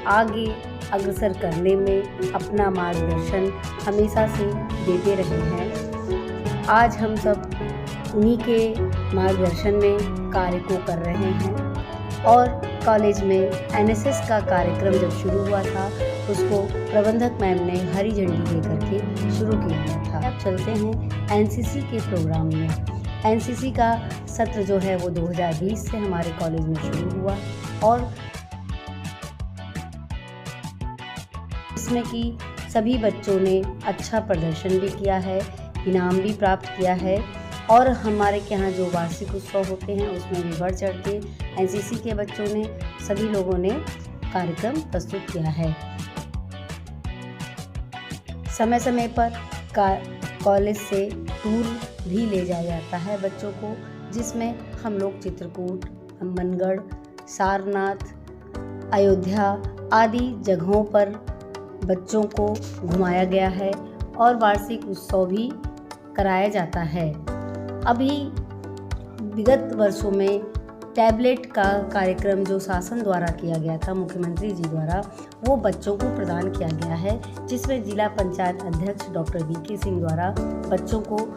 आगे अग्रसर करने में अपना मार्गदर्शन हमेशा से देते रहे हैं। आज हम सब उन्हीं के मार्गदर्शन में कार्य को कर रहे हैं और कॉलेज में एनएसएस का कार्यक्रम जब शुरू हुआ था उसको प्रबंधक मैम ने हरी झंडी देकर के शुरू किया था। अब चलते हैं एनसीसी के प्रोग्राम में। एनसीसी का सत्र जो है वो 2020 से हमारे कॉलेज में शुरू हुआ और इसमें कि सभी बच्चों ने अच्छा प्रदर्शन भी किया है, इनाम भी प्राप्त किया है और हमारे के यहाँ जो वार्षिक उत्सव होते हैं उसमें भी बढ़ चढ़ के एनसीसी के बच्चों ने सभी लोगों ने कार्यक्रम प्रस्तुत किया है। समय समय पर कॉलेज से टूर भी ले जाया जाता है बच्चों को, जिसमें हम लोग चित्रकूट, मनगढ़, सारनाथ, अयोध्या आदि जगहों पर बच्चों को घुमाया गया है और वार्षिक उत्सव भी कराया जाता है। अभी विगत वर्षों में टैबलेट का कार्यक्रम जो शासन द्वारा किया गया था, मुख्यमंत्री जी द्वारा, वो बच्चों को प्रदान किया गया है, जिसमें जिला पंचायत अध्यक्ष डॉक्टर वीके सिंह द्वारा बच्चों को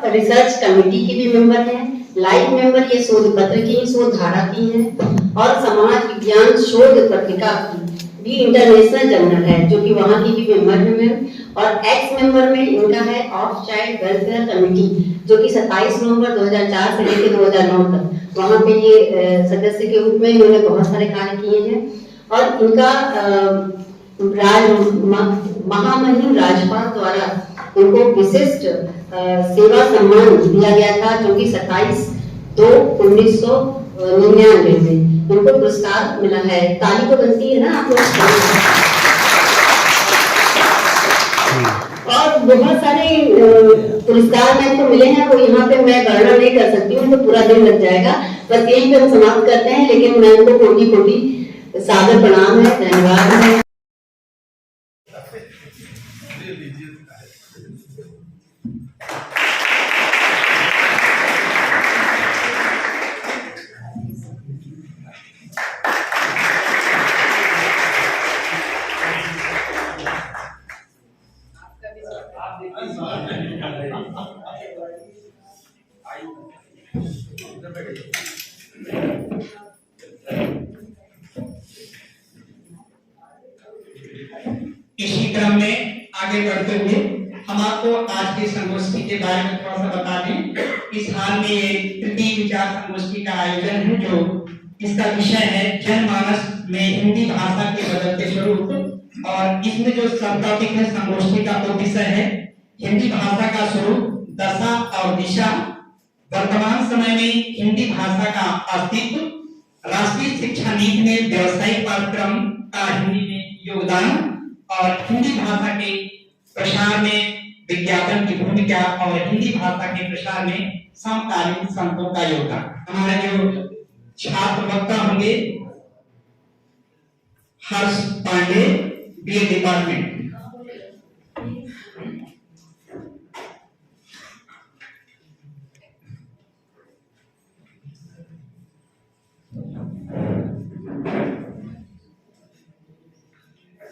रिसर्च कमेटी के भी मेंबर हैं, लाइव मेंबर ये शोध पत्र की शोध धारा की हैं और समाज विज्ञान शोध पत्रिका की भी इंटरनेशनल जर्नल है, जो कि वहाँ की भी मेंबर है। और एक्स मेंबर में इनका है ऑफ चाइल्ड वेलफेयर कमेटी, जो कि 27 नवंबर 2004 से लेकर 2009 तक वहाँ पे ये सदस्य के रूप में इन्होंने बहुत सारे कार्य किए हैं। और इनका महामहिम राज्यपाल द्वारा उनको विशिष्ट सेवा सम्मान दिया गया था, जो कि 27/2/1999 में उनको पुरस्कार मिला है। ताली तो बनती है ना आप लोग। और बहुत सारे पुरस्कार मेरे को मिले हैं, वो यहाँ पे मैं गणना नहीं कर सकती हूँ, तो पूरा दिन लग जाएगा। बस यही पे हम समाप्त करते हैं, लेकिन मैं उनको कोटि कोटि सादर प्रणाम है, धन्यवाद है। इसी क्रम में आगे बढ़ते हुए हम आपको आज की संगोष्ठी के बारे में थोड़ा सा बता दें। इस हाल में ये तृतीय विचार संगोष्ठी का आयोजन है, जो इसका विषय है जनमानस में हिंदी भाषा के बदलते स्वरूप। और इसमें जो सब टॉपिक है संगोष्ठी का, वो विषय है हिंदी भाषा का स्वरूप, दशा और दिशा, वर्तमान समय में हिंदी भाषा का अस्तित्व, राष्ट्रीय शिक्षा नीति में व्यावसायिक पाठ्यक्रम का हिंदी में योगदान, और हिंदी भाषा के प्रसार में विज्ञापन की भूमिका, और हिंदी भाषा के प्रसार में समकालीन संतों का योगदान। हमारे जो छात्र वक्ता होंगे, हर्ष पांडे, बीए डिपार्टमेंट।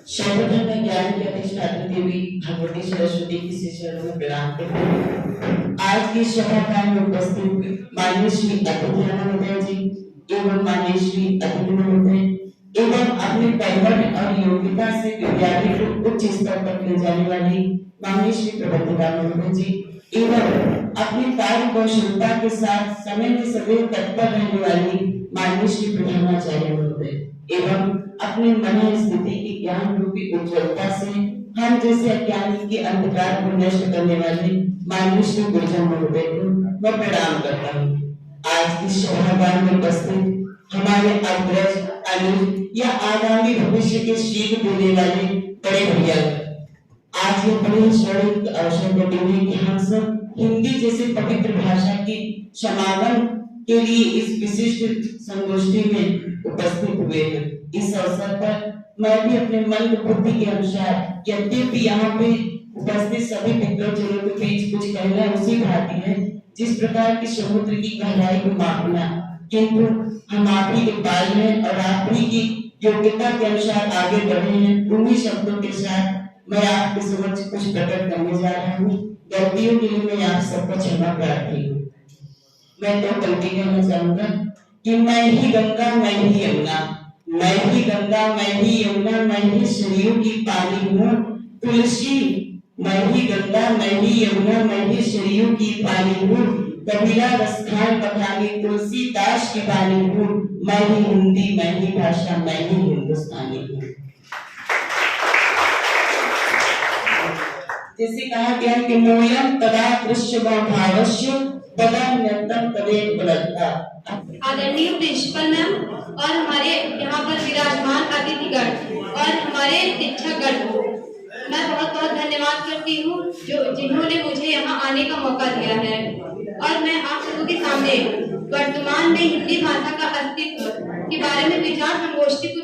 सर्वप्रथम मैं ज्ञान की अधिष्ठात्री देवी भगवती सरस्वती की चरणों में प्रणाम करती हूँ। आज की सभा में उपस्थित माननीय श्री अतिथि महोदय जी एवं माननीय श्री अतिथि महोदय एवं अपने परिवार और योग्यता से विद्यार्थी को उच्च स्तर तक ले जाने वाली माननीय श्री प्रबंधिका महोदय जी एवं अपनी कार्य कौशलता के साथ समय में सदैव तत्पर रहने वाली माननीय श्री प्रधानाचार्य महोदय एवं अपने मन स्थिति की ज्ञान रूपी उज्ज्वलता से हम जैसे अज्ञानी के अंधकार को नष्ट करने वाले माननीय श्री गुरुजन महोदय को मैं प्रणाम करता हूँ। आज की सभागार में उपस्थित हमारे अग्रज अनुज या आगामी भविष्य के सीख देने वाले बड़े भैया, आज ये बड़े स्वर्णिम अवसर देते हैं कि हम सब हिंदी जैसे पवित्र भाषा की समागम के लिए इस विशिष्ट संगोष्ठी में उपस्थित हुए हैं। इस अवसर पर मैं भी अपने मन बुद्धि के अनुसार, यद्यपि यहाँ पे उपस्थित सभी मित्रों के बीच कुछ कहना उसी भांति है जिस प्रकार की समुद्र की गहराई को मापना, किंतु हम आप ही के पाल में और आप ही की योग्यता के अनुसार आगे बढ़े हैं। उन्हीं शब्दों के साथ मैं आपके समक्ष कुछ प्रकट करने जा रहा हूँ। गलतियों के लिए मैं आप सबको क्षमा प्रार्थी हूँ। मैं तो पंक्ति कहना चाहूंगा कि मैं ही गंगा मैं ही यमुना, मैं ही गंगा मैं ही यमुना, मैं ही सरयू की पानी हूँ तुलसी, मैं ही गंगा मैं ही यमुना, मैं ही सरयू की पानी हूँ कबीरा रसखान पठानी, तुलसीदास की बानी हूँ, मैं ही हिंदी मैं ही भाषा मैं ही हिंदुस्तानी हूँ। जैसे कहा गया कि मोयम तदा दृश्य भावस्य तदा नियतम तदे बलता। आदरणीय प्रिंसिपल मैम और हमारे यहाँ पर विराजमान अतिथिगण और हमारे शिक्षकगण को मैं बहुत बहुत धन्यवाद करती हूँ जिन्होंने मुझे यहाँ आने का मौका दिया है। और मैं आप सबों के सामने वर्तमान में हिंदी भाषा का अस्तित्व के बारे में विचार संगोष्ठी को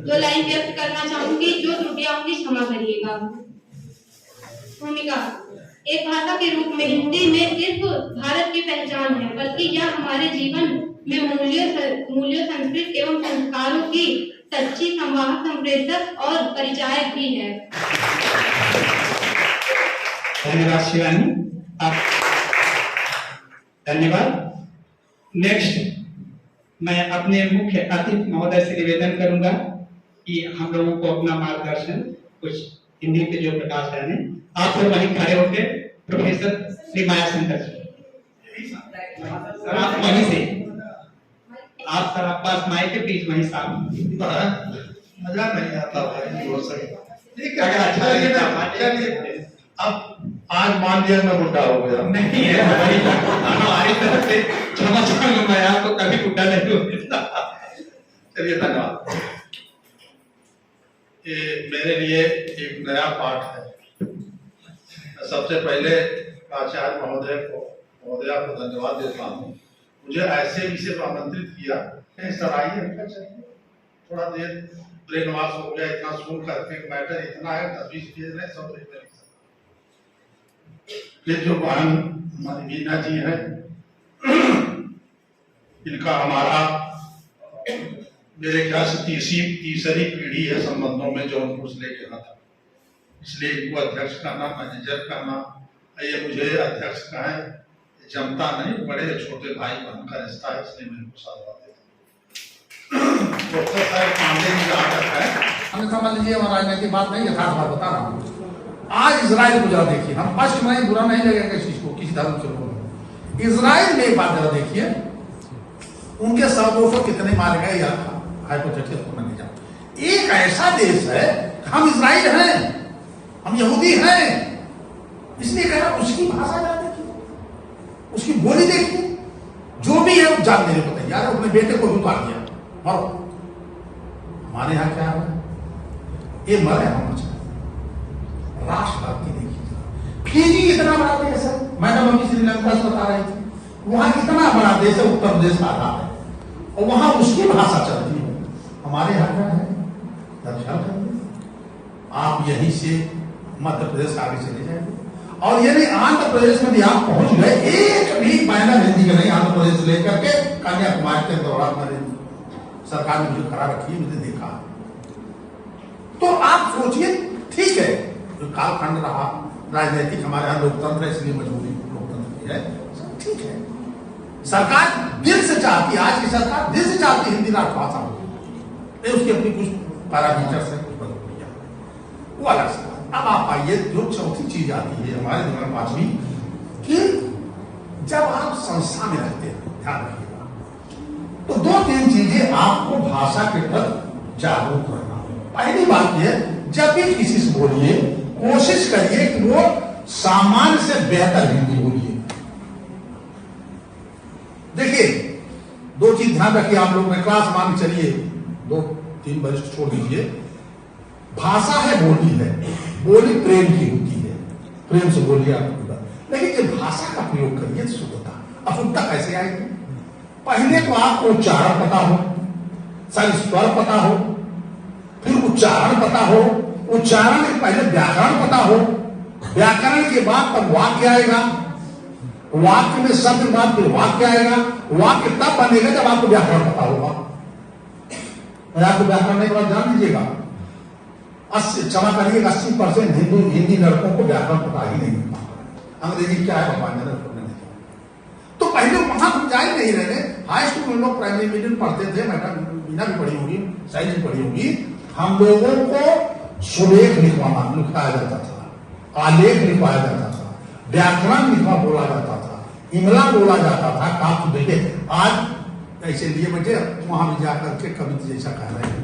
2 लाइन व्यक्त करना चाहूंगी। जो त्रुटियां होंगी क्षमा करिएगा। भूमिका: एक भाषा के रूप में हिंदी में सिर्फ भारत की पहचान है, बल्कि यह हमारे जीवन में मूल्यों संस्कृति एवं संस्कारों की सच्ची संवाहक, संप्रेषक और परिचायक भी है। धन्यवाद शिवानी, धन्यवाद। नेक्स्ट मैं अपने मुख्य अतिथि महोदय से निवेदन करूंगा कि हम लोगों को अपना मार्गदर्शन कुछ हिंदी के जो प्रकाश है आप लोग वहीं खड़े होकर प्रोफेसर श्री माया शंकर जी सर आप वहीं से आप सर आप पास माइक के बीच वहीं साहब मजा नहीं आता भाई हो सकता ठीक है अगर अच्छा चलिए अब आज मान लिया मैं बुढ़ा हो गया नहीं है हमारी तरफ से क्षमा चाहूंगा मैं आपको कभी बुढ़ा नहीं होता। चलिए धन्यवाद। ये मेरे लिए एक नया पाठ है। सबसे पहले आचार्य महोदया को धन्यवाद देता हूँ, मुझे ऐसे विषय पर आमंत्रित किया। सर आइए थोड़ा देर ब्रेन वॉश हो गया, इतना सुन करके मैटर इतना है 10-20 पेज में सब लिख सकता। ये जो बहन मीना जी है इनका हमारा मेरे ख्याल से तीसरी पीढ़ी है संबंधों में जौनपुर से लेके आना था, इसलिए इनको अध्यक्ष कहना मैनेजर कहना ये मुझे अध्यक्ष कहें जमता नहीं, बड़े छोटे भाई बहन का रिश्ता है, इसलिए मेरे को साधुवाद देता। डॉक्टर साहब पांडे जी जहाँ तक है हमें समझ लीजिए और राजनीतिक बात नहीं, यथार्थ बात बता रहा हूँ। आज इजराइल को जरा देखिए, हम पश्चिम नहीं बुरा नहीं लगेगा किसी को, किसी धर्म से लोग। इजराइल में एक बात जरा देखिए, उनके 100-200 कितने मारे गए या हाइपोथेटिकल को नहीं जाओ। एक ऐसा देश है, हम इजराइल हैं, हम यहूदी हैं, इसलिए कह रहा उसकी भाषा जान देखिए, उसकी बोली देखिए, जो भी है वो जान देने को तैयार है। अपने बेटे को भी उतार दिया मरो। हमारे यहाँ क्या है, ये मरे हम राष्ट्रभक्ति देखिए। फिजी इतना बड़ा देश है, मैडम अभी श्रीलंका से बता रही थी, वहां कितना बड़ा देश है, उत्तर प्रदेश का आधा है, और वहां उसकी भाषा चलती है। हमारे यहाँ क्या है, दक्षिण आप यहीं से मध्य प्रदेश आगे चले जाएंगे, और यदि आंध्र प्रदेश में भी आप पहुंच गए, एक भी बैनर हिंदी का नहीं, आंध्र प्रदेश लेकर के कन्याकुमारी के दौरान मैंने सरकार ने मुझे खड़ा रखी, मुझे देखा। तो आप सोचिए, ठीक है जो कालखंड रहा राजनीतिक, हमारे यहाँ लोकतंत्र है इसलिए मजबूरी लोकतंत्र की है, ठीक है। सरकार दिल से चाहती, आज की सरकार दिल से चाहती हिंदी राष्ट्रभाषा हो, उसकी अपनी कुछ पैरामीटर्स है, कुछ बदलिया वो अलग से। अब आप आइए, जो चौथी चीज आती है हमारे दिमाग में पांचवी, कि जब आप संस्था में रहते हैं, ध्यान रखिएगा, तो 2-3 चीजें आपको भाषा के प्रति जागरूक रहना। पहली बात यह, जब भी किसी से बोलिए कोशिश करिए कि वो सामान्य से बेहतर हिंदी बोलिए। देखिए 2 चीज ध्यान रखिए आप लोग, में क्लास मान के चलिए, 2-3 वरिष्ठ छोड़ दीजिए। भाषा है, बोली है, बोली प्रेम की होती है, प्रेम से बोलिए आप, लेकिन जब भाषा का प्रयोग करिए तो शुद्धता। अशुद्धता कैसे आएगी? पहले तो आपको उच्चारण पता हो, सारी स्वर पता हो, फिर उच्चारण पता हो, उच्चारण के पहले व्याकरण पता हो, व्याकरण के बाद तब वाक्य आएगा, वाक्य में शब्द के बाद फिर वाक्य आएगा, वाक्य तब बनेगा जब आपको व्याकरण पता होगा। और आपको व्याकरण नहीं पता, जान लीजिएगा 80 क्षमा करिएगा 80% हिंदी लड़कों को व्याकरण पता ही नहीं होता। अंग्रेजी क्या है भगवान ने तो पहले वहां हम जा ही नहीं रहे। हाई स्कूल में लोग प्राइमरी मीडियम पढ़ते थे, मैडम मीना भी पढ़ी होगी, साइंस भी पढ़ी होगी। हम लोगों को सुलेख लिखाया जाता था, आलेख लिखवाया जाता था, व्याकरण लिखवा बोला जाता था, इमला बोला जाता था, काफ देखिए आज ऐसे लिए बच्चे वहां भी जाकर के कवि जैसा कह रहे हैं,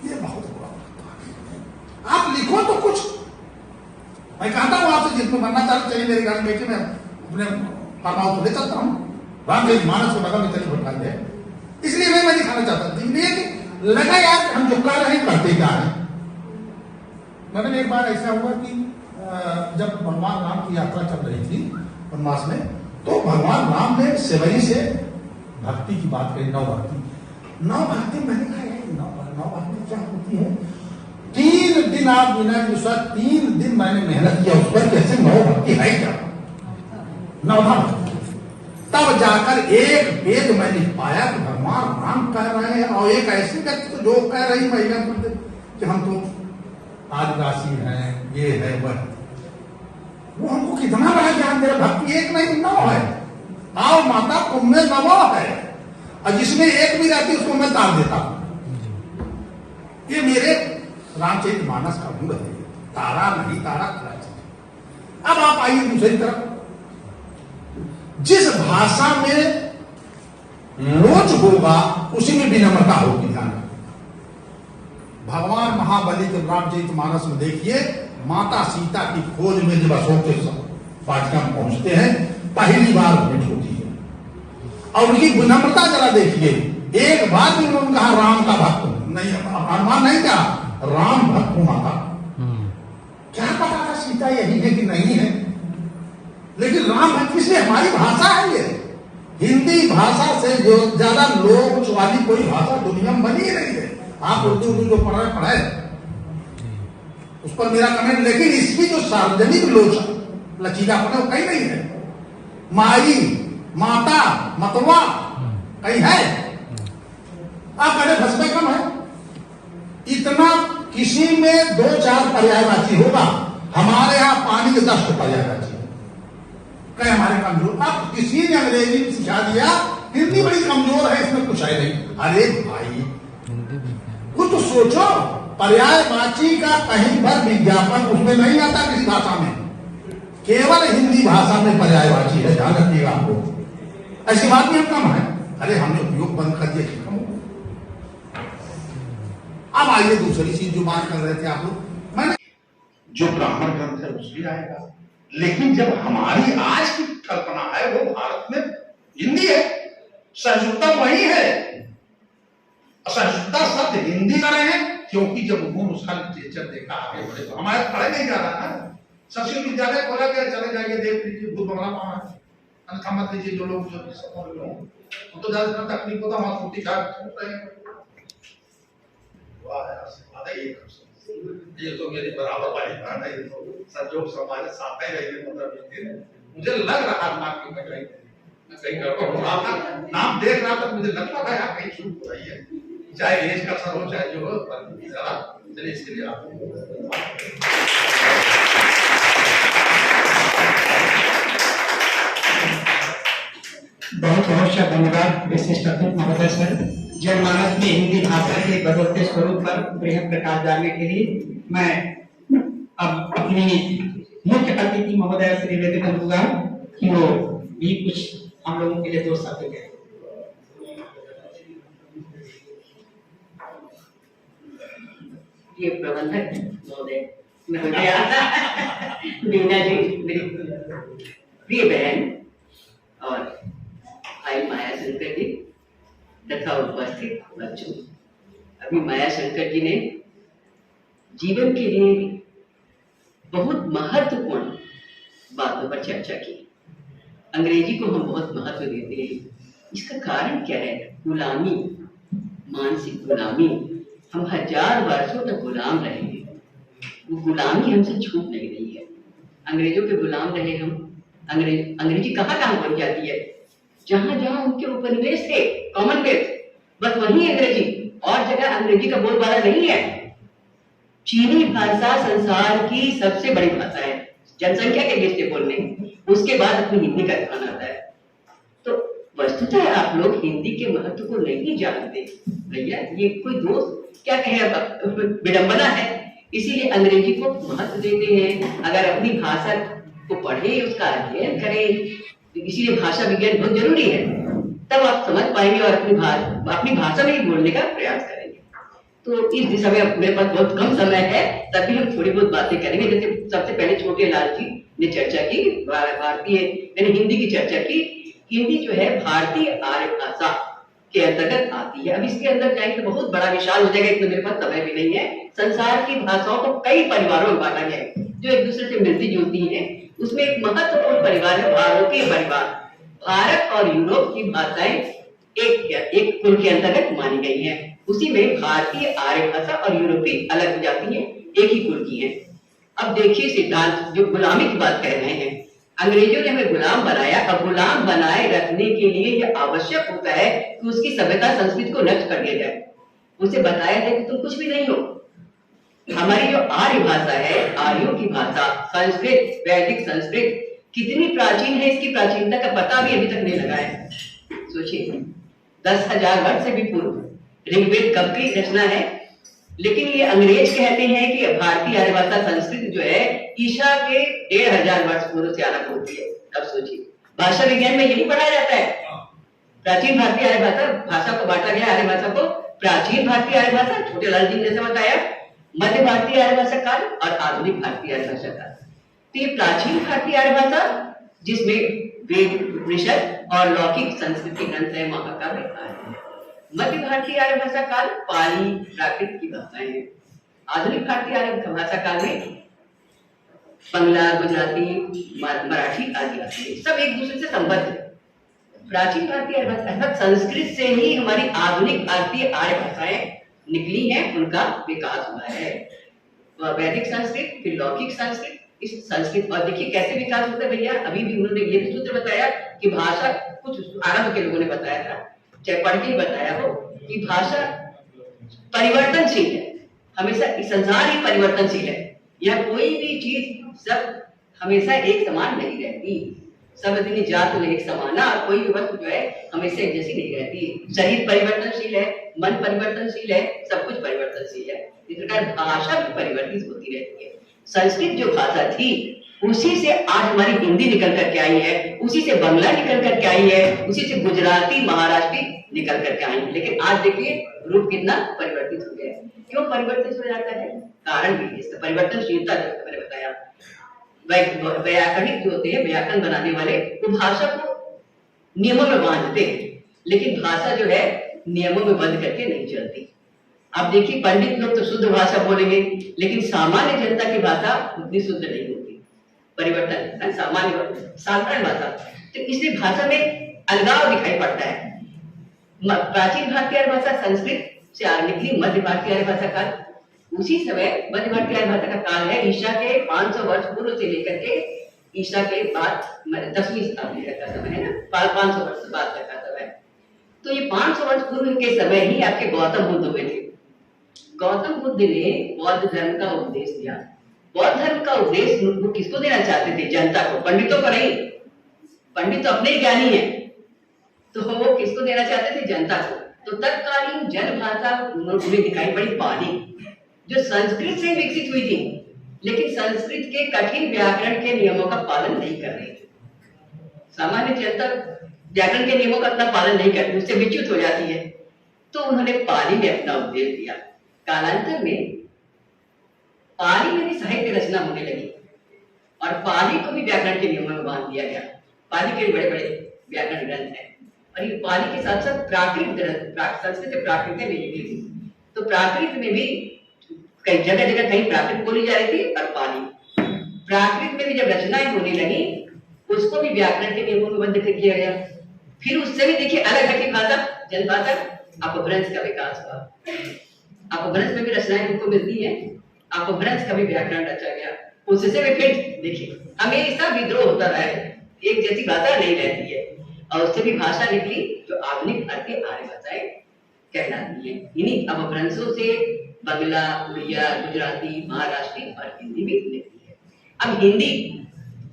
ये बहुत बुरा। आप लिखो तो कुछ, मैं कहता हूं आपसे जिसको बनना चाहते चलिए मेरे घर में बैठे, मैं अपने फार्म हाउस ले चलता हूँ, रामचरित मानस को बगल में चलिए बैठा दे, इसलिए मैं दिखाना चाहता था। इसलिए लगा यार हम जो कर रहे हैं करते क्या है। मतलब एक बार ऐसा हुआ कि जब भगवान राम की यात्रा चल रही थी वनवास में, तो भगवान राम ने सेवई से भक्ति की बात कही, नव भक्ति। मैंने कहा नव भक्ति क्या होती है? 3 दिन आप बिना विश्वास 3 दिन मैंने मेहनत किया उस पर, कैसे नव भक्ति है क्या, नवधा भक्ति। तब जाकर एक वेद मैंने पाया कि भगवान राम कह रहे हैं, और एक ऐसे व्यक्ति तो जो कह रही महिला कि हम तो आदिवासी हैं, ये है वह, वो हमको कितना बड़ा ज्ञान दे रहा। भक्ति एक नहीं 9 है। आओ माता तुमने 9 है, और जिसमें एक भी रहती उसको मैं तार देता हूं। ये मेरे रामचरितमानस का गुण है, तारा नहीं तारा खरा चीज। अब आप आइए दूसरी तरफ, जिस भाषा में लोच होगा उसी में विनम्रता होगी। ध्यान रखिए, भगवान महाबली के रामचरितमानस में देखिए, माता सीता की खोज में जब अशोक के वाटिका में पहुंचते हैं, पहली बार भेंट होती है और उनकी विनम्रता जरा देखिए। एक बार भी उन्होंने कहा राम का भक्त नहीं, हनुमान नहीं कहा राम भक्त हूं माता। क्या पता था सीता यही है कि नहीं है, लेकिन राम भक्त इसलिए हमारी भाषा है ये। हिंदी भाषा से जो ज्यादा लोच वाली कोई भाषा दुनिया में बनी ही नहीं है। आप उर्दू जो पढ़े उस पर मेरा कमेंट, लेकिन इसकी जो सार्वजनिक लोच लचीलापन है वो कहीं नहीं है। माई, माता, मतवा कहीं है? आप कहे फसबे कम है। इतना किसी में 2-4 पर्यायवाची होगा, हमारे यहाँ पानी के 10 पर्यायवाची है। कहे हमारे कमजोर, आप किसी ने अंग्रेजी सिखा दिया, हिंदी बड़ी कमजोर है, इसमें कुछ है नहीं। अरे भाई कुछ तो सोचो, पर्यायवाची का कहीं पर विज्ञापन उसमें नहीं आता किसी भाषा में, केवल हिंदी भाषा में पर्यायवाची है। ध्यान रखिएगा आपको, ऐसी बात भी हम कम है। अरे हमने उपयोग बंद कर दिया कि कम हो। अब आइए दूसरी चीज जो बात कर रहे थे आप लोग, मैंने जो ब्राह्मण ग्रंथ है उसमें आएगा, लेकिन जब हमारी आज की कल्पना है वो भारत में हिंदी है, सहिष्णुता वही है। असहिष्णुता शब्द हिंदी का रहे हैं, क्योंकि जब उन्होंने उसका लिटरेचर देखा आगे बढ़े तो हमारे पढ़े नहीं जा रहा ना। संस्कृत विद्यालय खोला गया, चले जाइए देख लीजिए, भूत बंगला पाना है, अन्यथा मत लीजिए। जो लोग जो तो ज्यादा तकलीफ होता वहां छुट्टी खा ये तो मेरी बराबर वाली बात है। संजोग समाज साथ ही रही, मतलब मुझे लग रहा था कि मैं कहीं गड़बड़ हो रहा था। नाम देख रहा था, मुझे लग रहा था यार कहीं छूट हो रही है, चाहे एज का सर हो चाहे जो हो। चलिए इसके लिए आप बहुत बहुत धन्यवाद विशिष्ट अतिथि महोदय सर। जनमानस में हिंदी भाषा के बदलते स्वरूप पर बृहद प्रकाश डालने के लिए मैं अब अपनी मुख्य अतिथि महोदय से निवेदन करूंगा कि वो भी कुछ हम लोगों के लिए 2 शब्द कहें। ये प्रबंधक महोदय मीना जी, मेरी प्रिय बहन और भाई माया शंकर जी तथा उपस्थित बच्चों, अभी माया शंकर जी ने जीवन के लिए बहुत महत्वपूर्ण बातों पर चर्चा की। अंग्रेजी को हम बहुत महत्व देते हैं, इसका कारण क्या है? गुलामी, मानसिक गुलामी। हम 1000 वर्षों तक गुलाम रहे हैं, वो गुलामी हमसे छूट नहीं रही है। अंग्रेजों के गुलाम रहे हम। अंग्रेजी कहाँ कहाँ पहुंच जाती है? जहां जहां उनके उपनिवेश थे, कॉमनवेल्थ, बस वहीं अंग्रेजी, और जगह अंग्रेजी का बोलबाला नहीं है। चीनी भाषा संसार की सबसे बड़ी भाषा है जनसंख्या के दृष्टि बोलने, उसके बाद अपनी हिंदी का स्थान आता है। तो वस्तुतः आप लोग हिंदी के महत्व को नहीं जानते भैया, ये कोई दोस्त क्या कहे, विडंबना है। इसीलिए अंग्रेजी को महत्व देते हैं। अगर अपनी भाषा को पढ़े, उसका अध्ययन करें, इसीलिए भाषा विज्ञान बहुत जरूरी है, तब आप समझ पाएंगे और अपनी भाषा में ही बोलने का प्रयास करेंगे। तो इस दिशा में मेरे पास बहुत कम समय है, तभी हम थोड़ी बहुत बातें करेंगे। जैसे सबसे पहले छोटे लाल जी ने चर्चा की, भारतीय मैंने हिंदी की चर्चा की। हिंदी जो है भारतीय आर्य भाषा के अंतर्गत आती है। अब इसके अंदर जाएंगे तो बहुत बड़ा विशाल हो जाएगा, इतना मेरे पास समय भी नहीं है। संसार की भाषाओं को कई परिवारों में बांटा गया है जो एक दूसरे से मिलती जुलती हैं। उसमें एक महत्वपूर्ण परिवार है भारतीय परिवार। भारत और यूरोप की भाषाएं एक कुल के अंतर्गत मानी गई हैं। उसी में भारतीय आर्य भाषा और यूरोपीय अलग हो जाती है, एक ही कुल की है। अब देखिए सिद्धांत जो गुलामी की बात कह रहे हैं, अंग्रेजों ने हमें गुलाम बनाया। अब गुलाम बनाए रखने के लिए यह आवश्यक होता है कि उसकी सभ्यता संस्कृति को नष्ट कर दिया जाए। उसे बताया जाए कि तुम कुछ भी नहीं हो। हमारी जो आर्य भाषा है, आर्यों की भाषा, संस्कृत, वैदिक संस्कृत कितनी प्राचीन है, इसकी प्राचीनता का पता भी अभी तक नहीं लगा है। सोचिए 10,000 वर्ष से भी पूर्व ऋग्वेद कब की रचना है, लेकिन ये अंग्रेज कहते हैं कि भारतीय आर्य भाषा संस्कृत जो है ईसा के 1500 वर्ष पूर्व से आरंभ होती है। अब सोचिए, भाषा विज्ञान में यही पढ़ाया जाता है। प्राचीन भारतीय आर्य भाषा को बांटा गया, आर्य भाषा को प्राचीन भारतीय आर्य भाषा, छोटे लाल जी ने जैसे बताया, मध्य भारतीय आर्य भाषा काल और आधुनिक भारतीय आर्य भाषा काल। तो ये प्राचीन भारतीय आर्य भाषा जिसमें वेद, उपनिषद और लौकिक संस्कृत के ग्रंथ है, महाकाव्य है। मध्य भारतीय आर्य भाषा काल पाली, प्राकृत की भाषाएं हैं। आधुनिक भारतीय आर्य भाषा काल में बंगला, गुजराती, मराठी आदि आती है, सब एक दूसरे से संबद्ध है। प्राचीन भारतीय आर्य भाषा अर्थात संस्कृत से ही हमारी आधुनिक भारतीय आर्य भाषाएं निकली हैं, उनका विकास हुआ है। वैदिक संस्कृत, फिर लौकिक संस्कृत, इस संस्कृत। और देखिए कैसे विकास होता है भैया, अभी भी उन्होंने ये भी सूत्र बताया कि भाषा, कुछ आरंभ के लोगों ने बताया था, चाहे पढ़ के ही बताया हो, कि भाषा परिवर्तनशील है, हमेशा संसार ही परिवर्तनशील है। यह कोई भी चीज सब हमेशा एक समान नहीं रहती, सब दिन जात में एक समाना, और कोई भी वस्तु जो है हमेशा एक जैसी नहीं रहती। शरीर परिवर्तनशील है, मन परिवर्तनशील है, सब कुछ परिवर्तनशील है। इस प्रकार भाषा भी परिवर्तित होती रहती है। संस्कृत जो भाषा थी उसी से आज हमारी हिंदी निकल करके आई है, उसी से बंगला निकल करके आई है, उसी से गुजराती, महाराष्ट्री निकल करके आई है। लेकिन आज देखिए रूप कितना परिवर्तित हो गया है। क्यों परिवर्तित हो जाता है? कारण भी इसका परिवर्तनशीलता, जैसे मैंने बताया। व्याकरणिक जो होते हैं, व्याकरण बनाने वाले, वो भाषा को नियमों में बांधते हैं, लेकिन भाषा जो है नियमों में बंद करके नहीं चलती। आप देखिए पंडित लोग तो शुद्ध भाषा बोलेंगे, लेकिन सामान्य जनता की भाषा उतनी शुद्ध नहीं होती, परिवर्तन सामान्य साधारण भाषा। तो इसलिए भाषा में अलगाव दिखाई पड़ता है। प्राचीन भारतीय भाषा संस्कृत से निकली, मध्य भारतीय भाषा काल उसी समय, मध्य भारतीय भाषा का काल है ईसा के 500 वर्ष पूर्व से लेकर के ईसा के बाद 10वीं शताब्दी तक का समय है ना, 500 वर्ष बाद तक का समय। तो ये 500 वर्ष पूर्व के समय ही आपके गौतम बुद्ध हुए थे। गौतम बुद्ध ने बौद्ध धर्म का उपदेश दिया। बौद्ध धर्म का उपदेश वो किसको देना चाहते थे? जनता को, पंडितों को नहीं। पंडित तो अपने ही ज्ञानी है, तो वो किसको देना चाहते थे? जनता को। तो तत्कालीन जन भाषा उन्हें दिखाई पड़ी पाली, जो संस्कृत से विकसित हुई थी, लेकिन संस्कृत के कठिन व्याकरण के नियमों का पालन नहीं कर रही थी। सामान्य जनता व्याकरण के नियमों का अपना पालन नहीं करती, उससे विच्युत हो जाती है। तो उन्होंने पाली में अपना उपदेश दिया। कालांतर में पाली में भी साहित्य रचना होने लगी और पाली को भी व्याकरण के नियमों में बांध दिया गया। पाली के बड़े बड़े व्याकरण ग्रंथ हैं, और ये पाली के साथ साथ प्राकृत ग्रंथ, संस्कृत से प्राकृत में लिखी थी। तो प्राकृत में भी कई जगह जगह कहीं प्राकृत बोली जा रही थी, और पाली प्राकृत में भी जब रचनाएं होने लगी, उसको भी व्याकरण के नियमों में बंद कर दिया गया। फिर उससे भी देखिए अलग हटी भाषा, जनभाषा, अपभ्रंश का विकास हुआ। अपभ्रंश में भी रचनाएं हमको मिलती है, अपभ्रंश का भी व्याकरण रचा गया। उससे भी फिर देखिए हमेशा विद्रोह होता रहा है, एक जैसी भाषा नहीं रहती है, और उससे भी भाषा निकली जो आधुनिक भारतीय आर्य भाषाएं कहलाती है। इन्हीं अपभ्रंशों से बंगला, उड़िया, गुजराती, महाराष्ट्री और हिंदी भी निकली है। अब हिंदी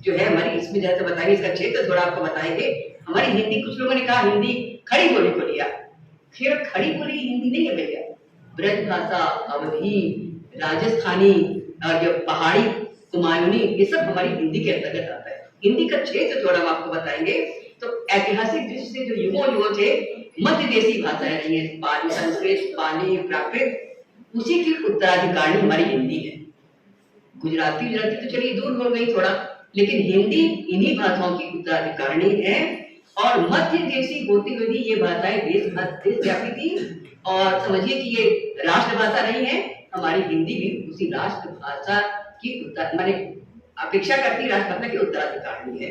जो है हमारी, इसमें जैसे बताएंगे, इसका क्षेत्र थोड़ा आपको बताएंगे। हमारी हिंदी, कुछ लोगों ने कहा हिंदी खड़ी बोली को लिया, फिर खड़ी बोली हिंदी नहीं है भैया। ब्रज भाषा, अवधी, राजस्थानी और जो पहाड़ी, कुमायूनी, ये सब हमारी हिंदी के अंतर्गत आता है। हिंदी का क्षेत्र थोड़ा हम आपको बताएंगे। तो ऐतिहासिक दृष्टि से जो युगों से मध्य देशी भाषाएं रही है, पाली, संस्कृत, पाली, प्राकृत, उसी की उत्तराधिकारी हमारी हिंदी है। गुजराती तो चलिए दूर हो गई थोड़ा, लेकिन हिंदी इन्हीं भाषाओं की उत्तराधिकारी है। और मध्य देशी होती हुई ये भाषाएं देशव्यापी थी, और समझिए कि ये राष्ट्रभाषा नहीं है। हमारी हिंदी भी उसी राष्ट्रभाषा की माने अपेक्षा करती राष्ट्रभाषा की उत्तराधिकारी है।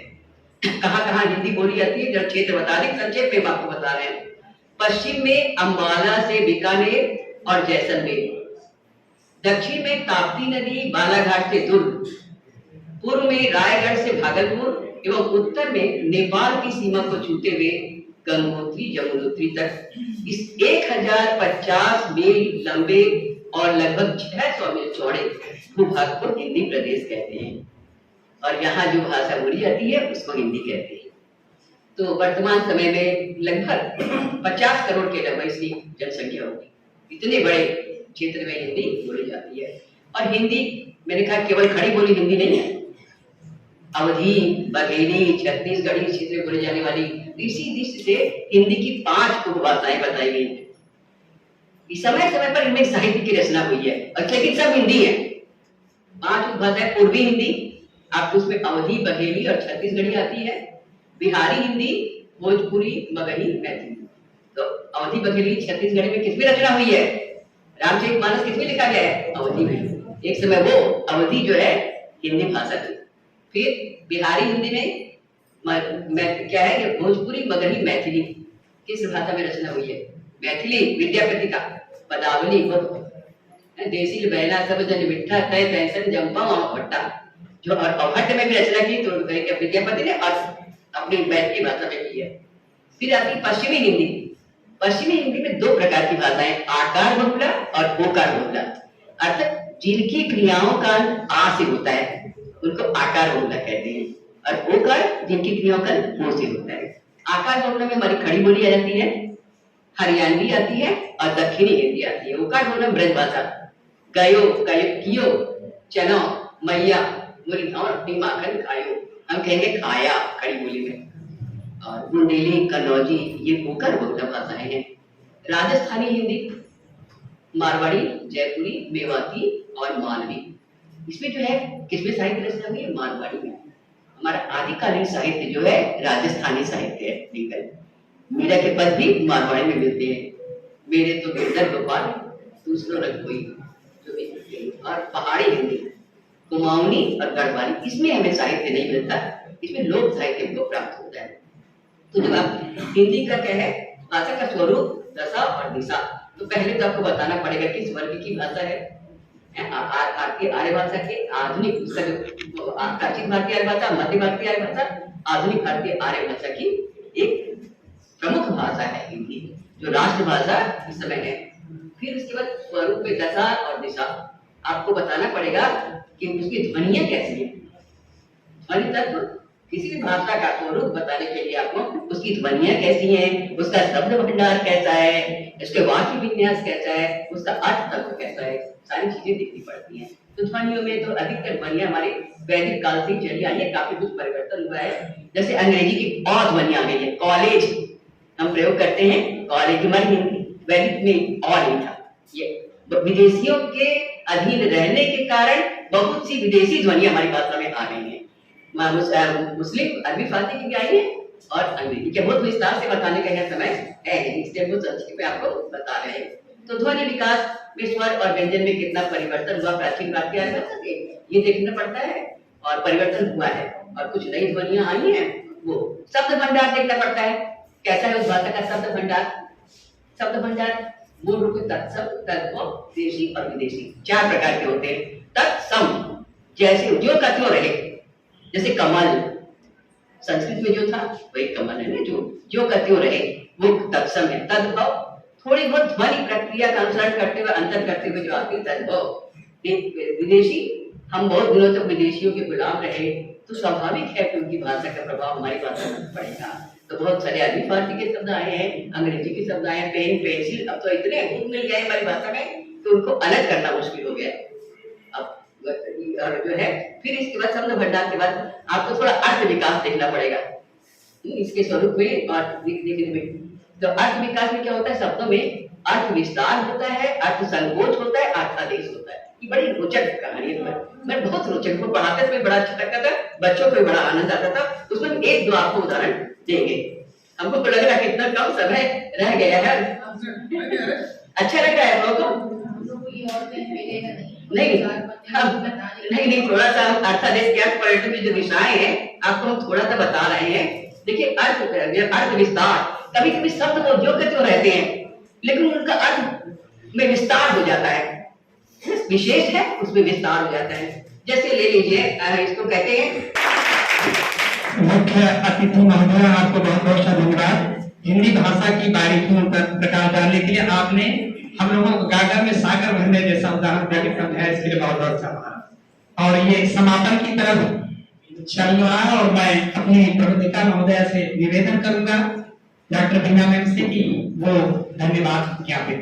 कहाँ कहाँ हिंदी बोली जाती है, जब क्षेत्र बता दें, संक्षेप में आपको बता रहे हैं। पश्चिम में अंबाला से बीकानेर और जैसलमेर, दक्षिण में ताप्ती नदी बालाघाट से दुर्ग, पूर्व में रायगढ़ से भागलपुर, एवं उत्तर में नेपाल की सीमा को छूते हुए गंगोत्री यमुनोत्री तक इस 1050 मील लंबे और लगभग 600 मील चौड़े भूभाग को हिंदी प्रदेश कहते हैं। और यहाँ जो भाषा बोली जाती है उसको हिंदी कहते हैं। तो वर्तमान समय में लगभग 50 करोड़ के लगभग इसकी जनसंख्या होगी। इतने बड़े क्षेत्र में हिंदी बोली जाती है। और हिंदी मैंने कहा केवल खड़ी बोली हिंदी नहीं है, अवधी, बघेली, छत्तीसगढ़ी क्षेत्र में बोली जाने वाली इसी दृष्टि से हिंदी की 5 उपभाषाएं बताई गई हैं। समय समय पर इनमें साहित्य की रचना हुई है और लेकिन सब हिंदी है। 5 उपभाषाएं, पूर्वी हिंदी, आपको उसमें अवधी, बघेली और छत्तीसगढ़ी आती है। बिहारी हिंदी, भोजपुरी, मगही, मैथिली। तो अवधी, बघेली, छत्तीसगढ़ी में किसमें रचना हुई है? रामचरितमानस किसमें लिखा गया है? अवधी में। एक समय वो अवधी जो है हिंदी भाषा थी। फिर बिहारी हिंदी में क्या है कि भोजपुरी, मगही, मैथिली किस भाषा में रचना हुई है? मैथिली, विद्यापति का पदावली, देसी बैला सब जन मिठा तय तैसन जंपा भट्टा, जो और अवहट में भी रचना की तो विद्यापति ने और अपनी मैथिली भाषा में की है। फिर आती पश्चिमी हिंदी। पश्चिमी हिंदी में 2 प्रकार की भाषाएं, आकार बहुला और ओकार बहुला, अर्थात जिनकी क्रियाओं का आ से होता है उनको आकार बहुला कहते हैं, और ओकार जिनकी क्रियाओं का ओ से होता है। आकार बहुला में हमारी खड़ी बोली आ जाती है, हरियाणवी आती है और दक्षिणी हिंदी आती है। ओकार बहुला ब्रज भाषा, गयो, कियो, चनो, मैया, मुरी और माखन खायो, हम कहेंगे खाया खड़ी बोली में। और बुंदेली, कन्नौजी, ये ओकार बहुला भाषाएं हैं। राजस्थानी हिंदी, मारवाड़ी, जयपुरी, मेवाती और मालवी, इसमें जो है किसमें साहित्य रचना हुई है? मारवाड़ी में। हमारा आदिकालीन साहित्य जो है राजस्थानी साहित्य है। निकल मीरा के पद भी मारवाड़ी में मिलते हैं। मेरे तो बेहतर गोपाल दूसरों रंग कोई, और पहाड़ी हिंदी, कुमाऊनी और गढ़वाली, इसमें हमें साहित्य नहीं मिलता, इसमें लोक साहित्य को प्राप्त होता है। तो जब आप हिंदी का क्या है भाषा का स्वरूप, दशा और दिशा, तो पहले तो आपको बताना पड़ेगा किस वर्ग की भाषा है। भारतीय आर्य भाषा के आधुनिक, उसका जो प्राचीन भारतीय आर्य भाषा, मध्य भारतीय आर्य भाषा, आधुनिक भारतीय आर्य भाषा की एक प्रमुख भाषा है हिंदी, जो राष्ट्रभाषा इस समय है। फिर उसके बाद स्वरूप में दशा और दिशा आपको बताना पड़ेगा कि उसकी ध्वनियां कैसी है। ध्वनि तत्व किसी भी भाषा का स्वरूप बताने के लिए आपको उसकी ध्वनियां कैसी हैं, उसका शब्द भंडार कैसा है, उसके वाक्य विन्यास कैसा है, उसका अर्थ तत्व कैसा है, सारी चीजें देखनी पड़ती हैं। तो ध्वनियों में तो अधिकतर ध्वनियां हमारे वैदिक काल से चली आई है, काफी कुछ परिवर्तन हुआ है। जैसे अंग्रेजी की अ ध्वनि आ गई है, कॉलेज हम प्रयोग करते हैं, कॉलेज हमारी हिंदी, वैदिक में अ नहीं था। ये विदेशियों के अधीन रहने के कारण बहुत सी विदेशी ध्वनियां हमारी भाषा में आ गई हैं। मुस्लिम अरबी फारसी की भी आई है और अंग्रेजी के बहुत विस्तार से बताने का यह समय है, इसलिए बहुत संक्षेप में आपको बता रहे हैं। तो ध्वनि विकास में स्वर और व्यंजन में कितना परिवर्तन हुआ प्राचीन भारतीय भाषा के, ये देखना पड़ता है, और परिवर्तन हुआ है और कुछ नई ध्वनियां आई हैं। वो शब्द भंडार देखना पड़ता है, कैसा है उस भाषा का शब्द भंडार। शब्द भंडार मूल रूप से तत्सम, तद्भव, देशी और विदेशी 4 प्रकार के होते हैं। तत्सम जैसे जो का त्यों रहे, जैसे कमल संस्कृत में जो था वही कमल है ना, जो का त्यों रहे वो तत्सम है। तद्भव थोड़ी बहुत ध्वनि प्रक्रिया का अनुसरण करते हुए, अंतर करते हुए जो आती है तद्भव। विदेशी हम बहुत दिनों तक विदेशियों के गुलाम रहे, तो स्वाभाविक है कि उनकी भाषा का प्रभाव हमारी भाषा पर पड़ेगा। तो बहुत सारे अरबी फारसी के शब्द आए हैं, अंग्रेजी के शब्द आए हैं, पेन, पेंसिल, अब तो इतने गुण मिल गए हमारी भाषा में तो उनको अलग करना मुश्किल हो गया। अब जो है फिर इसके बाद शब्द भंडार के बाद आपको थोड़ा अर्थ विकास देखना पड़ेगा इसके स्वरूप में और देखने में। तो अर्थ विकास में क्या होता है, शब्दों में अर्थ विस्तार होता है, अर्थ संकोच होता है, अर्थादेश होता है। ये बड़ी रोचक कहानी है, मैं बहुत रोचक, वो पढ़ाते समय बड़ा अच्छा लगता था, बच्चों को भी बड़ा आनंद आता था। उसमें 1-2 आपको उदाहरण देंगे। हमको तो लग रहा है कि इतना कम समय रह गया है, अच्छा लग रहा है हम लोग को? नहीं, थोड़ा सा हम अर्थादेश के अर्थ पर्यटन की जो दिशाएं हैं आपको हम थोड़ा सा बता रहे हैं। देखिए अर्थ विस्तार, कभी कभी शब्द वो जो कहते रहते हैं लेकिन उनका अर्थ में विस्तार हो जाता है, विशेष है उसमें विस्तार हो जाता है। जैसे ले लीजिए, इसको कहते हैं मुख्य अतिथि महोदय, आपको बहुत बहुत धन्यवाद। हिंदी भाषा की बारीकियों पर प्रकाश डालने के लिए आपने हम लोगों को गागर में सागर भरने जैसा उदाहरण देकर समझाया, इसके लिए बहुत बहुत धन्यवाद। और ये समापन की तरफ चल रहा है और मैं अपनी प्रबंधिका महोदय से निवेदन करूंगा डॉक्टर बीना मैम से कि वो धन्यवाद ज्ञापित।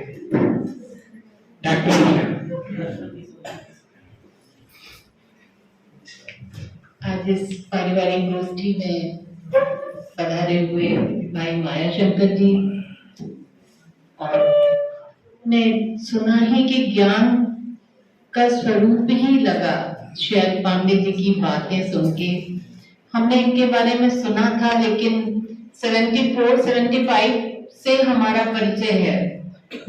डॉक्टर मीरा। आज इस पारिवारिक गोष्ठी में पधारे हुए भाई माया शंकर जी, और ने सुना ही कि ज्ञान का स्वरूप ही लगा श्वेत पांडे जी की बातें सुन के। हमने इनके बारे में सुना था, लेकिन 74-75 से हमारा परिचय है,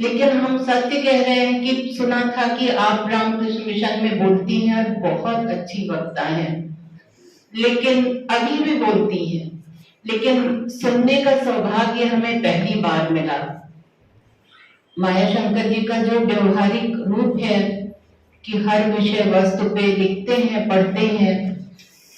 लेकिन हम सत्य कह रहे हैं कि सुना था कि आप रामकृष्ण मिशन में बोलती हैं और बहुत अच्छी वक्ता हैं, लेकिन अभी भी बोलती हैं, लेकिन सुनने का सौभाग्य हमें पहली बार मिला। माया शंकर जी का जो व्यवहारिक रूप है कि हर विषय वस्तु पे लिखते हैं, पढ़ते हैं,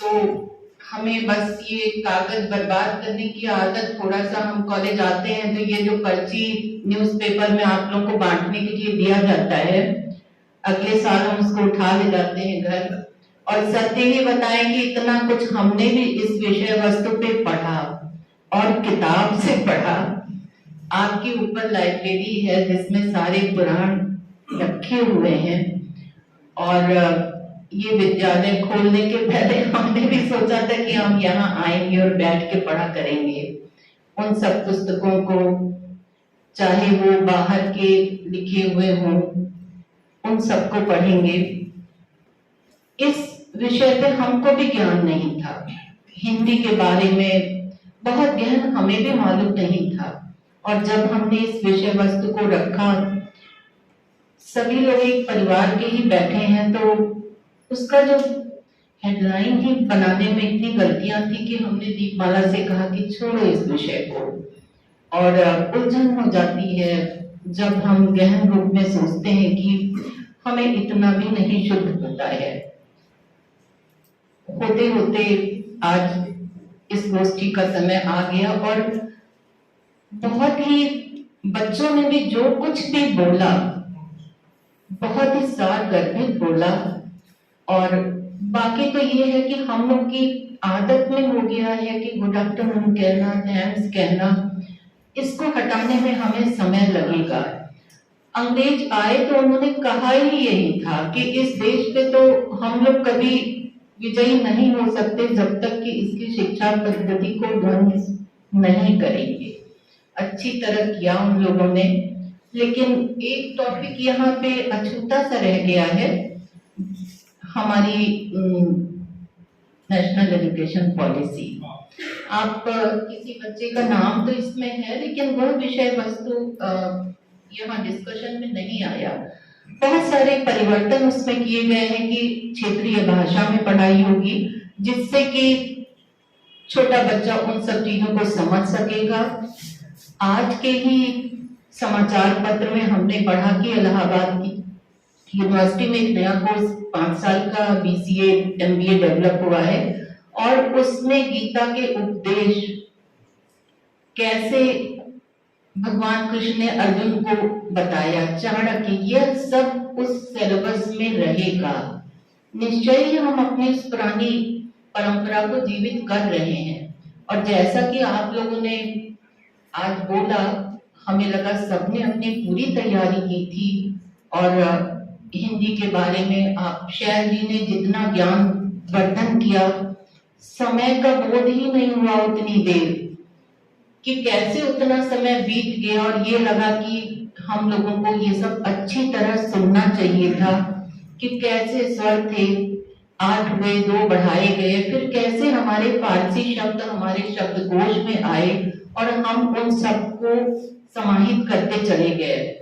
तो हमें बस ये कागज बर्बाद करने की आदत, थोड़ा सा हम कॉलेज आते हैं तो ये जो पर्ची न्यूज़पेपर में आप लोगों को बांटने के लिए दिया जाता है, अगले साल हम उसको उठा ले जाते हैं घर। और सत्य ही बताएं कि इतना कुछ हमने भी इस विषय वस्तु पे पढ़ा और किताब से पढ़ा। आपके ऊपर लाइब्रेरी है जिसमें सारे पुराण रखे हुए हैं, और ये विद्यालय खोलने के पहले हमने भी सोचा था कि हम यहाँ आएंगे और बैठ के पढ़ा करेंगे उन सब पुस्तकों को, चाहे वो बाहर के लिखे हुए हों, उन सबको पढ़ेंगे। इस विषय पे हमको भी ज्ञान नहीं था, हिंदी के बारे में बहुत गहन हमें भी मालूम नहीं था, और जब हमने इस विषय वस्तु को रखा, सभी लोग एक परिवार के ही बैठे हैं, तो उसका जो हेडलाइन ही बनाने में इतनी गलतियां थी कि हमने दीपमाला से कहा कि छोड़ो इस विषय को, और उलझन हो जाती है जब हम गहन रूप में सोचते हैं कि हमें इतना भी नहीं शुद्ध पता है। होते होते आज इस गोष्ठी का समय आ गया, और बहुत ही बच्चों ने भी जो कुछ भी बोला बहुत ही सार गर्भित बोला, और बाकी तो ये है कि हम लोग की आदत में हो गया है कि गुड आफ्टरनून कहना, थैंक्स कहना, इसको हटाने में हमें समय लगेगा। अंग्रेज आए तो उन्होंने कहा ही यही था कि इस देश पे तो हम लोग कभी विजयी नहीं हो सकते जब तक कि इसकी शिक्षा पद्धति को ध्वंस नहीं करेंगे। अच्छी तरह किया उन लोगों ने, लेकिन एक टॉपिक यहाँ पे अछूता सा रह गया है, हमारी नेशनल एजुकेशन पॉलिसी। आप किसी बच्चे का नाम तो इसमें है, लेकिन वह विषय वस्तु यहाँ डिस्कशन में नहीं आया। बहुत सारे परिवर्तन उसमें किए गए हैं कि क्षेत्रीय भाषा में पढ़ाई होगी, जिससे कि छोटा बच्चा उन सब चीजों को समझ सकेगा। आज के ही समाचार पत्र में हमने पढ़ा कि इलाहाबाद की यूनिवर्सिटी में एक नया कोर्स 5 साल का BCA MBA डेवलप हुआ है, और उसमें गीता के उपदेश कैसे भगवान कृष्ण ने अर्जुन को बताया, चाणक्य, यह सब उस सिलेबस में रहेगा। निश्चय ही हम अपनी उस पुरानी परंपरा को जीवित कर रहे हैं। और जैसा कि आप लोगों ने आज बोला, हमें लगा सबने अपनी पूरी तैयारी की थी, और हिंदी के बारे में आप शैल जी ने जितना ज्ञान वर्धन किया, समय का बोध ही नहीं हुआ उतनी देर कि कैसे उतना समय बीत गया, और ये लगा कि हम लोगों को ये सब अच्छी तरह सुनना चाहिए था कि कैसे स्वर थे, 8 हुए, 2 बढ़ाए गए, फिर कैसे हमारे फारसी शब्द हमारे शब्दकोश में आए और हम उन सबको समाहित करते चले गए।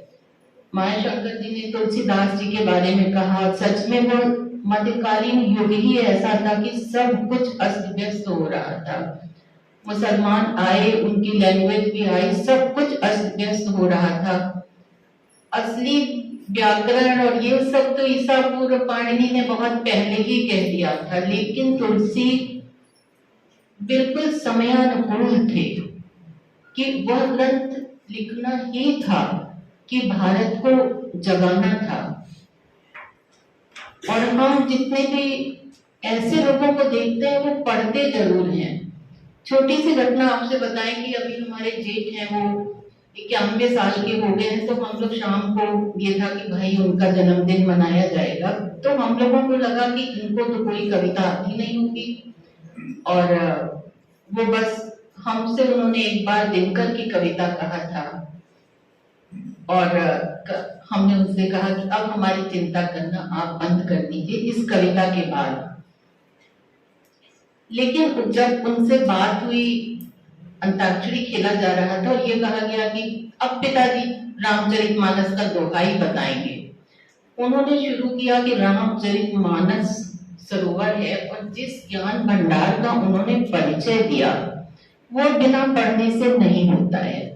माया शंकर जी ने तुलसीदास जी के बारे में कहा, सच में वो मध्यकालीन युग ही ऐसा था कि सब कुछ अस्त व्यस्त हो रहा था। मुसलमान आए, उनकी लैंग्वेज भी आई, सब कुछ अस्त व्यस्त हो रहा था। असली व्याकरण और ये सब तो ईसा पूर्व पाणिनि ने बहुत पहले ही कह दिया था, लेकिन तुलसी बिल्कुल समयानुकूल थे कि वह ग्रंथ लिखना ही था कि भारत को जगाना था। और हम जितने भी ऐसे लोगों को देखते हैं वो पढ़ते जरूर हैं। छोटी सी घटना आपसे बताएं कि अभी हमारे जेठ हैं, वो 91 साल के हो गए हैं, तो हम लोग शाम को ये था कि भाई उनका जन्मदिन मनाया जाएगा, तो हम लोगों को लगा कि इनको तो कोई कविता आती नहीं होगी, और वो बस हमसे उन्होंने एक बार दिनकर की कविता कहा था, और हमने उनसे कहा कि अब हमारी चिंता करना आप बंद कर दीजिए इस कविता के बाद। लेकिन जब उनसे बात हुई, अंताक्षरी खेला जा रहा था और ये कहा गया कि अब पिताजी रामचरितमानस का दोहाई बताएंगे। उन्होंने शुरू किया कि रामचरितमानस सरोवर है, और जिस ज्ञान भंडार का उन्होंने परिचय दिया वो बिना पढ़ने से नहीं होता है।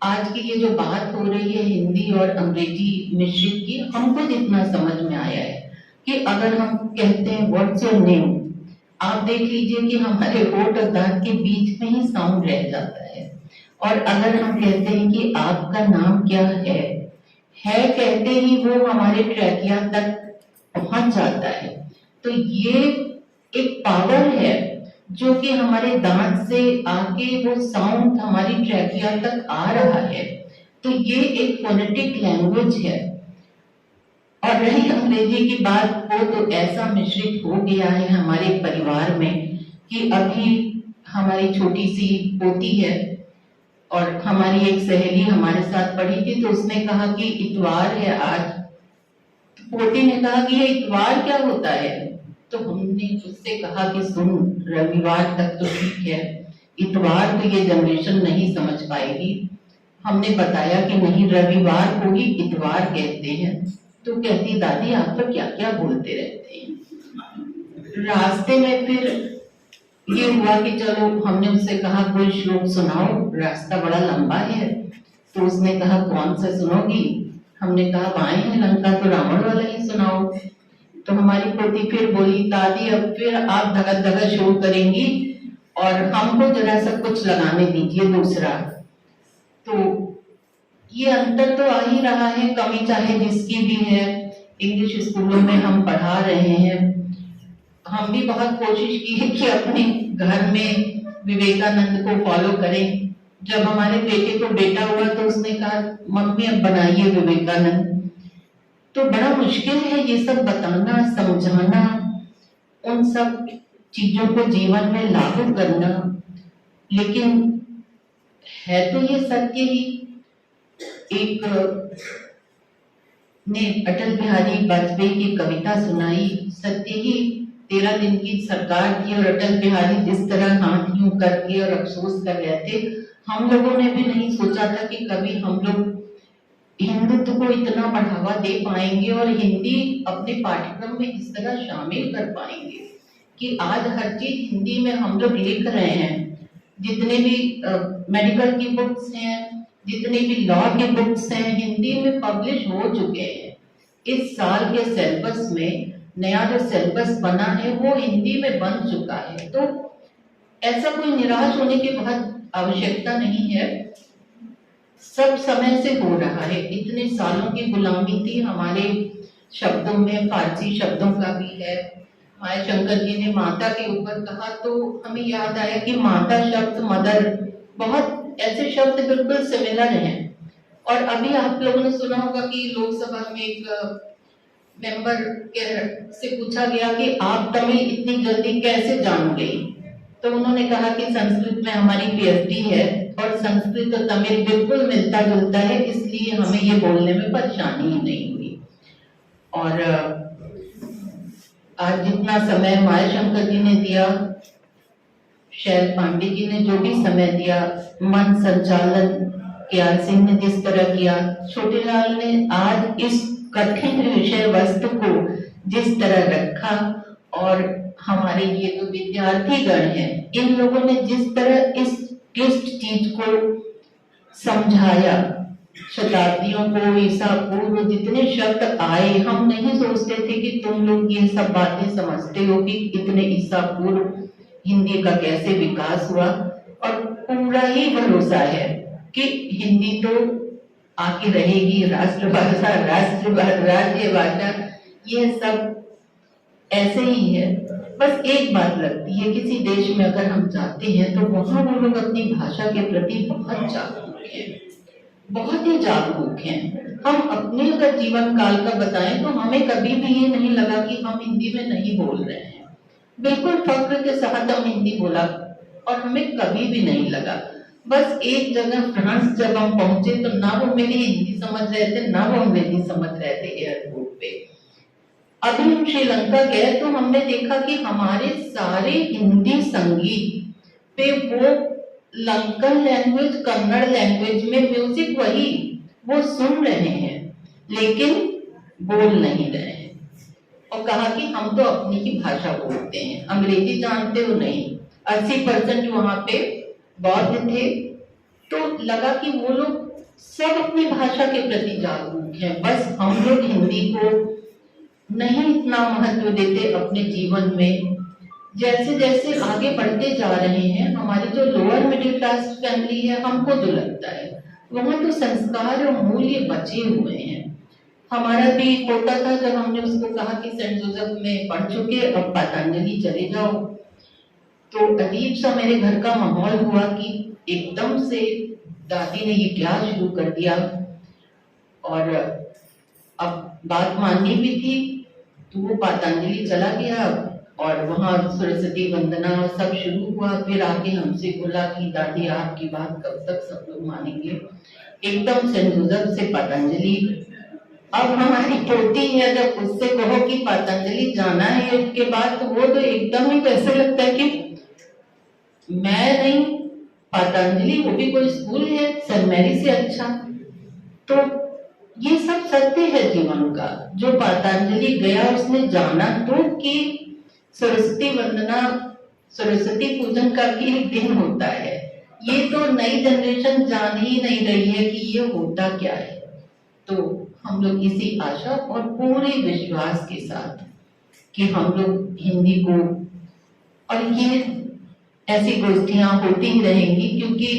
आज की ये जो बात हो रही है हिंदी और अंग्रेजी मिश्रित की, हमको जितना समझ में आया है कि अगर हम कहते हैं व्हाट्स योर नेम, आप देख लीजिए कि हमारे होठ और दांत के बीच में ही साउंड रह जाता है, और अगर हम कहते हैं कि आपका नाम क्या है कहते ही वो हमारे ट्रैकिया तक पहुंच जाता है। तो ये एक पावर है जो कि हमारे दांत से आके वो साउंड हमारी ट्रैकिया तक आ रहा है। तो ये एक फोनेटिक लैंग्वेज है। और रही अंग्रेजी की बात, वो तो ऐसा मिश्रित हो गया है हमारे परिवार में कि अभी हमारी छोटी सी पोती है, और हमारी एक सहेली हमारे साथ पढ़ी थी, तो उसने कहा कि इतवार है आज। पोती ने कहा कि ये इतवार क्या होता है? तो हमने उससे कहा कि सुन, रविवार तक तो ठीक है, इतवार तो ये जनरेशन नहीं समझ पाएगी। हमने बताया कि नहीं, रविवार को ही इतवार कहते हैं। तो कहती दादी आप तो क्या क्या बोलते रहते हैं। रास्ते में फिर ये हुआ कि चलो, हमने उससे कहा कोई श्लोक सुनाओ, रास्ता बड़ा लंबा है। तो उसने कहा कौन सा सुनोगी? हमने कहा बाएं है लंका, तो रावण वाला ही सुनाओ। तो हमारी पोती फिर बोली दादी अब फिर आप धगत धगत शुरू करेंगी और हमको जरा सा कुछ लगाने दीजिए दूसरा। तो ये अंतर तो आ ही रहा है, कमी चाहे जिसकी भी है। इंग्लिश स्कूलों में हम पढ़ा रहे हैं, हम भी बहुत कोशिश की है कि अपने घर में विवेकानंद को फॉलो करें। जब हमारे बेटे को बेटा हुआ तो उसने कहा मम्मी अब बनाइए विवेकानंद। तो बड़ा मुश्किल है ये सब बताना, समझाना, उन सब चीजों को जीवन में लागू करना, लेकिन है तो ये सत्य ही। एक ने अटल बिहारी वाजपेयी की कविता सुनाई, सत्य ही 13 दिन की सरकार थी और अटल बिहारी जिस तरह हाथ यूं करके और अफसोस कर रहे थे, हम लोगों ने भी नहीं सोचा था कि कभी हम लोग हिंदुत्व को इतना बढ़ावा दे पाएंगे और हिंदी अपने पाठ्यक्रम में इस तरह शामिल कर पाएंगे कि आज हर चीज हिंदी में हम लोग लिख रहे हैं। जितने भी मेडिकल की बुक्स हैं, जितने भी लॉ की बुक्स हैं, हिंदी में पब्लिश हो चुके हैं। इस साल के सिलेबस में नया जो सिलेबस बना है वो हिंदी में बन चुका है। तो ऐसा कोई निराश होने की बहुत आवश्यकता नहीं है, सब समय से हो रहा है। इतने सालों की गुलामी थी हमारे शब्दों में, फारसी शब्दों का भी है। माया शंकर जी ने माता के ऊपर कहा तो हमें याद आया कि माता शब्द, मदर, बहुत ऐसे शब्द बिल्कुल सिमिलर हैं। और अभी आप लोगों ने सुना होगा कि लोकसभा में एक मेंबर से पूछा गया कि आप तमिल इतनी जल्दी कैसे जान गई? तो उन्होंने कहा कि संस्कृत में हमारी पीएचडी है और संस्कृत और तमिल बिल्कुल मिलता जुलता है, इसलिए हमें ये बोलने में परेशानी ही नहीं हुई। और आज जितना समय माया शंकर जी ने दिया, शैल पांडे जी ने जो भी समय दिया, मन संचालन केआर सिंह ने जिस तरह किया, छोटेलाल ने आज इस कठिन विषय वस्तु को जिस तरह रखा, और हमारे ये जो विद्यार्थी गण हैं, इन लोगों ने जिस तरह इस क्लिष्ट चीज को समझाया, शताब्दियों को, ईसा पूर्व जितने शब्द आए, हम नहीं सोचते थे कि तुम लोग ये सब बातें समझते हो कि इतने ईसा पूर्व हिंदी का कैसे विकास हुआ। और पूरा ही भरोसा है कि हिंदी तो आके रहेगी, राष्ट्रभाषा, राज्य भाषा, ये सब ऐसे ही है। बस एक बात लगती है, किसी देश में अगर हम जाते हैं तो वहां वो लोग अपनी भाषा के प्रति बहुत जागरूक हैं। बहुत ही जागरूक हैं। हम अपने अगर जीवन काल का बताएं तो हमें कभी भी ये नहीं लगा कि हम हिंदी में नहीं बोल रहे हैं। बिल्कुल फक्र के साथ हम हिंदी बोला और हमें कभी भी नहीं लगा। बस एक जगह फ्रांस जब हम पहुंचे तो ना वो मेरी हिंदी समझ रहे थे ना वो अंग्रेजी समझ रहे थे एयरपोर्ट पे। अभी हम श्रीलंका गए तो हमने देखा कि हमारे सारे हिंदी संगीत पे वो लंकन लैंग्वेज, कन्नड़ लैंग्वेज में म्यूजिक वही वो सुन रहे हैं लेकिन बोल नहीं रहे हैं। और कहा कि हम तो अपनी ही भाषा बोलते हैं, अंग्रेजी जानते हो नहीं। 80% वहां पे बौद्ध थे, तो लगा कि वो लोग सब अपनी भाषा के प्रति जागरूक हैं, बस हम लोग हिंदी को नहीं इतना महत्व देते अपने जीवन में। जैसे जैसे आगे बढ़ते जा रहे हैं, हमारी जो लोअर मिडिल क्लास फैमिली है, हमको जो लगता है वहां तो संस्कार और मूल्य बचे हुए हैं। हमारा भी होता था जब हमने उसको कहा कि सेंट जोसेफ में पढ़ चुके, अब पतंजलि चले जाओ, तो अजीब सा मेरे घर का माहौल हुआ कि एकदम से दादी ने ये क्या शुरू कर दिया। और अब बात माननी भी थी तो वो पतंजलि चला गया और वहां सरस्वती वंदना और सब शुरू हुआ। फिर आके हमसे बोला कि दादी आपकी बात कब तक सब लोग मानेंगे, एकदम सेंट जोसेफ से पतंजलि। अब हमारी पोती है, जब उससे कहो कि पतंजलि जाना है उसके बाद, तो वो तो एकदम ही कैसे लगता है कि मैं नहीं, पतंजलि वो भी कोई स्कूल है, सेंट मैरी से अच्छा। तो ये सब सत्य है जीवन का। जो पतंजलि गया उसने जाना तो कि सरस्वती वंदना, सरस्वती पूजन का भी एक दिन होता है। ये तो नई जनरेशन जान ही नहीं रही है कि ये होता क्या है। तो हम लोग इसी आशा और पूरे विश्वास के साथ कि हम लोग हिंदी को, और ये ऐसी गोष्ठियां होती ही रहेंगी क्योंकि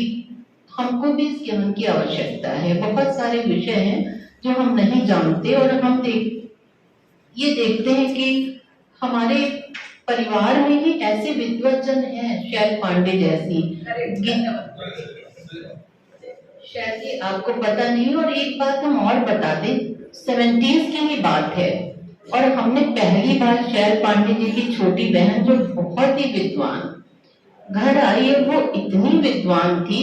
हमको भी इस ज्ञान की आवश्यकता है। बहुत सारे विषय हैं जो हम नहीं जानते और हम ये देखते हैं कि हमारे परिवार में ही ऐसे विद्वज्जन हैं, शैल पांडे जैसी। शायद ही आपको पता नहीं। और एक बात हम और बता दें, 70s की ही बात है और हमने पहली बार शैल पांडे जी की छोटी बहन जो बहुत ही विद्वान घर आई है, वो इतनी विद्वान थी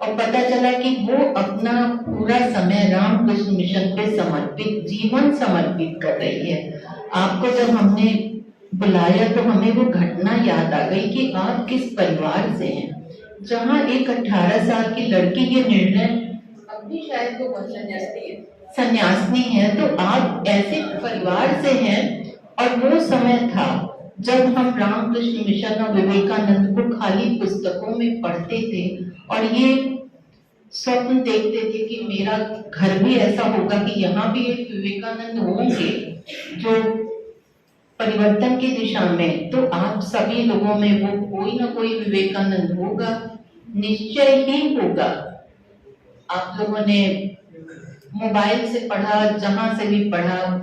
और पता चला कि वो अपना पूरा समय रामकृष्ण मिशन पे समर्पित, जीवन समर्पित कर रही है। आपको जब हमने बुलाया तो हमें वो घटना याद आ गई कि आप किस परिवार से हैं, जहाँ एक 18 साल की लड़की ये निर्णय, अभी शायद वो सन्यासिनी है, तो आप ऐसे परिवार से हैं। और वो समय था जब हम रामकृष्ण मिशन और विवेकानंद को खाली पुस्तकों में पढ़ते थे और ये स्वप्न देखते थे कि मेरा घर भी ऐसा होगा कि यहाँ भी एक विवेकानंद होंगे जो परिवर्तन की दिशा में। तो आप सभी लोगों में वो कोई ना कोई विवेकानंद होगा, निश्चय ही होगा। आप लोगों ने मोबाइल से पढ़ा, जहां से भी पढ़ा,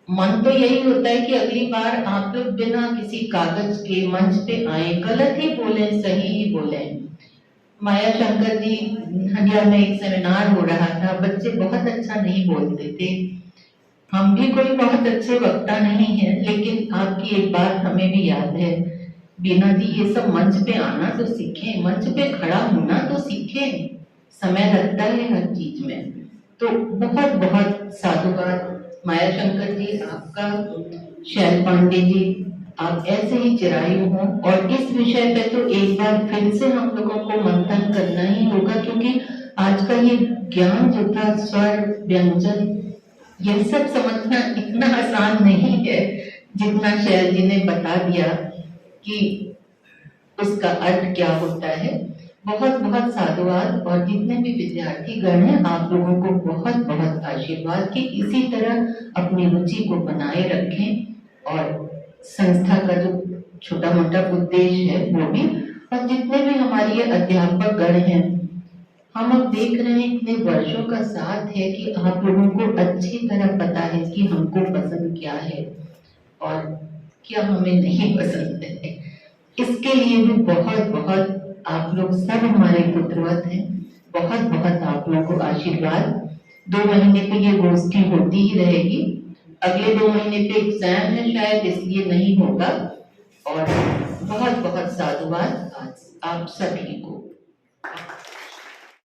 मन तो यही होता है कि अगली बार आप लोग बिना किसी कागज के मंच पे आए, गलत ही बोले सही ही बोले। माया शंकर जी हंडिया में एक सेमिनार हो रहा था, बच्चे बहुत अच्छा नहीं बोलते थे। हम भी कोई बहुत अच्छे वक्ता नहीं है, लेकिन आपकी एक बात हमें भी याद है, बीना जी ये सब मंच पे आना तो सीखें, मंच पे खड़ा होना तो सीखें, समय लगता है हर चीज में। तो बहुत बहुत साधुवाद माया शंकर जी आपका, शैल पांडे जी आप ऐसे ही चिरायु हों। और इस विषय पे तो एक बार फिर से हम लोगों को मंथन करना ही होगा, क्योंकि आज का ये ज्ञान जो था, स्वर व्यंजन, ये सब समझना इतना आसान नहीं है जितना शैल जी ने बता दिया कि उसका अर्थ क्या होता है। बहुत बहुत साधुवाद। और जितने भी विद्यार्थी गण हैं, आप लोगों को बहुत बहुत आशीर्वाद कि इसी तरह अपनी रुचि को बनाए रखें और संस्था का जो छोटा मोटा उद्देश्य है वो भी। और जितने भी हमारे ये अध्यापक गण हैं, हम अब देख रहे हैं इतने वर्षों का साथ है कि आप लोगों को अच्छी तरह पता है कि हमको पसंद क्या है और क्या हमें नहीं पसंद है। इसके लिए भी बहुत बहुत आप लोग सब हमारे पुत्रवत हैं। बहुत बहुत आप लोगों को आशीर्वाद। 2 महीने पे ये गोष्ठी होती ही रहेगी। अगले 2 महीने पे एग्जाम है शायद, इसलिए नहीं होगा। और बहुत बहुत साधुवाद आप सभी को।